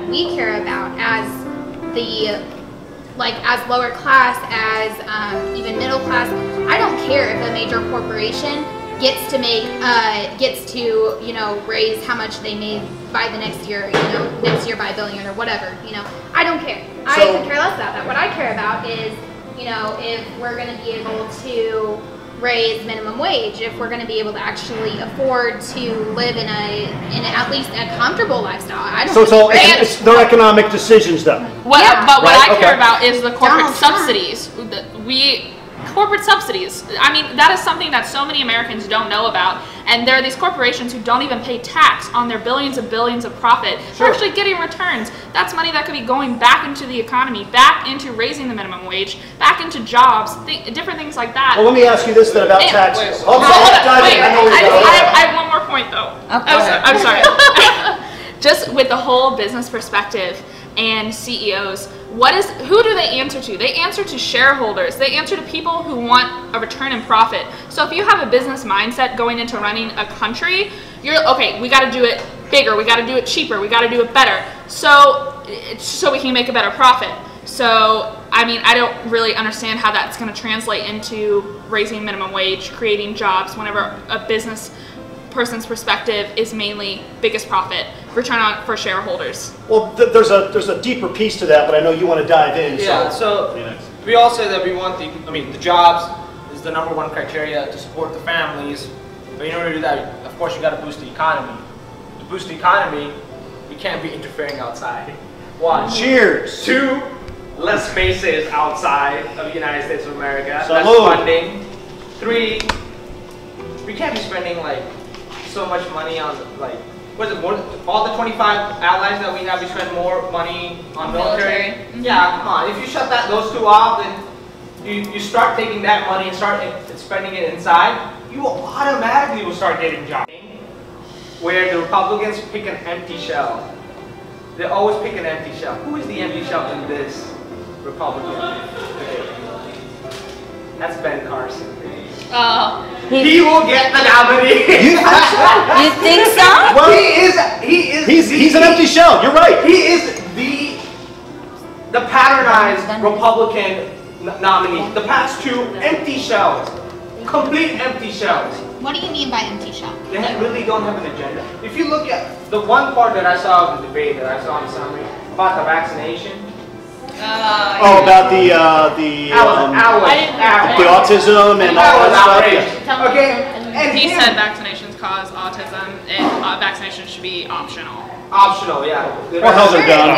that we care about as as lower class, as even middle class. I don't care if a major corporation gets to you know, raise how much they made by the next year, you know, next year by $1 billion or whatever, you know. I don't care. I could care less about that. What I care about is, you know, if we're going to be able to raise minimum wage, if we're going to be able to actually afford to live in at least a comfortable lifestyle. I don't. So it's their economic decisions, though. But what I care about is the corporate subsidies. Corporate subsidies. I mean, that is something that so many Americans don't know about. And there are these corporations who don't even pay tax on their billions and billions of profit. They're actually getting returns. That's money that could be going back into the economy, back into raising the minimum wage, back into jobs, different things like that. Well, let me ask you this then about taxes. I have one more point though. Okay. I'm sorry. Just with the whole business perspective and CEOs, who do they answer to? They answer to shareholders. They answer to people who want a return in profit. So if you have a business mindset going into running a country, you're okay, we got to do it bigger, we got to do it cheaper, we got to do it better, so we can make a better profit. So I mean, I don't really understand how that's going to translate into raising minimum wage, creating jobs, whenever a business person's perspective is mainly biggest profit, return on for shareholders. Well, there's a deeper piece to that, but I know you want to dive in. Yeah, so we all say that we want the jobs is the #1 criteria to support the families, but in order to do that, of course, you got to boost the economy. To boost the economy, we can't be interfering outside. 1. Cheers. 2, less bases outside of the United States of America. So less funding. 3, we can't be spending like so much money on what is it, all the 25 allies that we have, we spend more money on military. Mm-hmm. Yeah, come on. If you shut those two off, then you start taking that money and start spending it inside, you will automatically start getting jobs. Where the Republicans pick an empty shell. They always pick an empty shell. Who is the empty shell in this Republican? That's Ben Carson. He will get the nominee. You think so? Well, he's an empty shell. You're right. He is the patternized Republican nominee. The past 2 empty shells, complete empty shells. What do you mean by empty shell? They really don't have an agenda. If you look at the one part that I saw of the debate that I saw in the summary about the vaccination. About the autism and all that stuff. Okay, and he said vaccinations cause autism and vaccinations should be optional. Optional, yeah. Well, how's it done?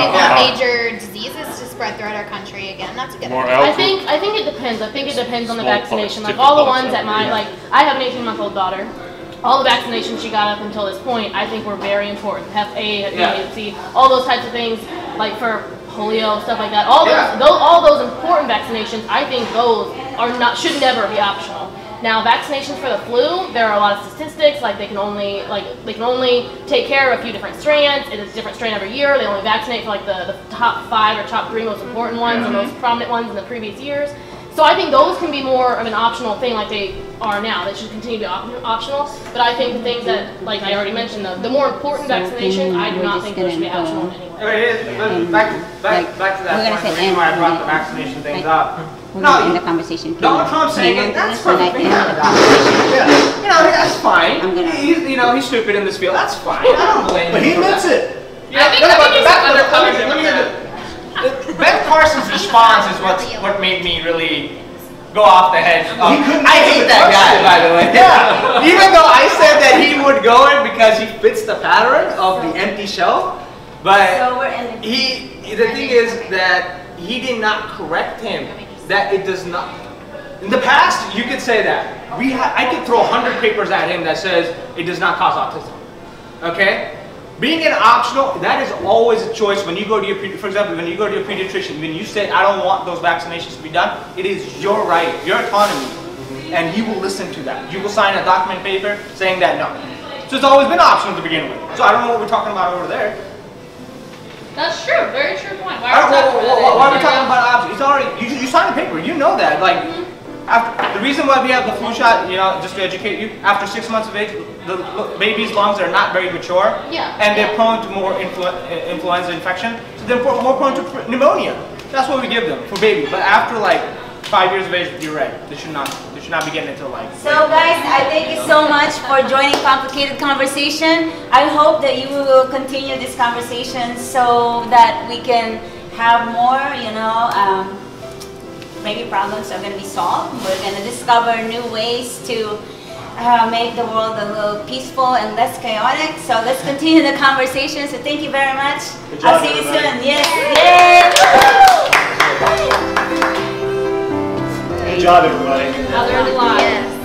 Major diseases to spread throughout our country again. That's a good idea. I think it depends. I think it depends on the vaccination. Like all the ones at mine, like I have an 18-month-old daughter. All the vaccinations she got up until this point, I think were very important. Hep A, Hep B, Hep C, all those types of things, like for polio, stuff like that. All those important vaccinations, I think those should never be optional. Now, vaccinations for the flu, there are a lot of statistics. Like they can only take care of a few different strands. It's a different strain every year. They only vaccinate for like the top 5 or top 3 most important ones and most prominent ones in the previous years. So I think those can be more of an optional thing like they are now. They should continue to be optional. But I think the things that, like I already mentioned, the more important vaccinations, I do not think those should be optional anyway. Back to that point, the reason why I brought the vaccination things up. We're going to end the conversation. Donald Trump saying it, that's perfect. You know, that's fine. He's stupid in this field. That's fine. I don't blame him. But he admits it. I think he's undercover. Ben Carson's response is what made me really go off the hedge. I hate that guy, by the way. Yeah. Even though I said that he would go in because he fits the pattern of the empty shell, but the thing is that he did not correct him. That it does not. In the past, you could say that. I could throw 100 papers at him that says it does not cause autism. Okay? Being an optional, that is always a choice when you go to your, for example, when you go to your pediatrician, when you say, I don't want those vaccinations to be done, it is your right, your autonomy, and he will listen to that. You will sign a document paper saying that no. So it's always been optional to begin with. So I don't know what we're talking about over there. That's true, very true point. Why are we talking about options? It's already, you signed the paper, you know that. Like, after, The reason why we have the flu shot, you know, just to educate you, after 6 months of age, the baby's lungs are not very mature, and they're prone to more influenza infection, so they're more prone to pneumonia. That's what we give them for baby. But after like 5 years of age, you're right. They should not be getting into like. So guys, I thank you so much for joining Complicated Conversation. I hope that you will continue this conversation so that we can have more, you know, maybe problems are going to be solved. We're going to discover new ways to make the world a little peaceful and less chaotic. So let's continue the conversation. So thank you very much. Good job, I'll see you everybody. soon. Yes. Yes. Good job, everybody. Now they're alive. Yes.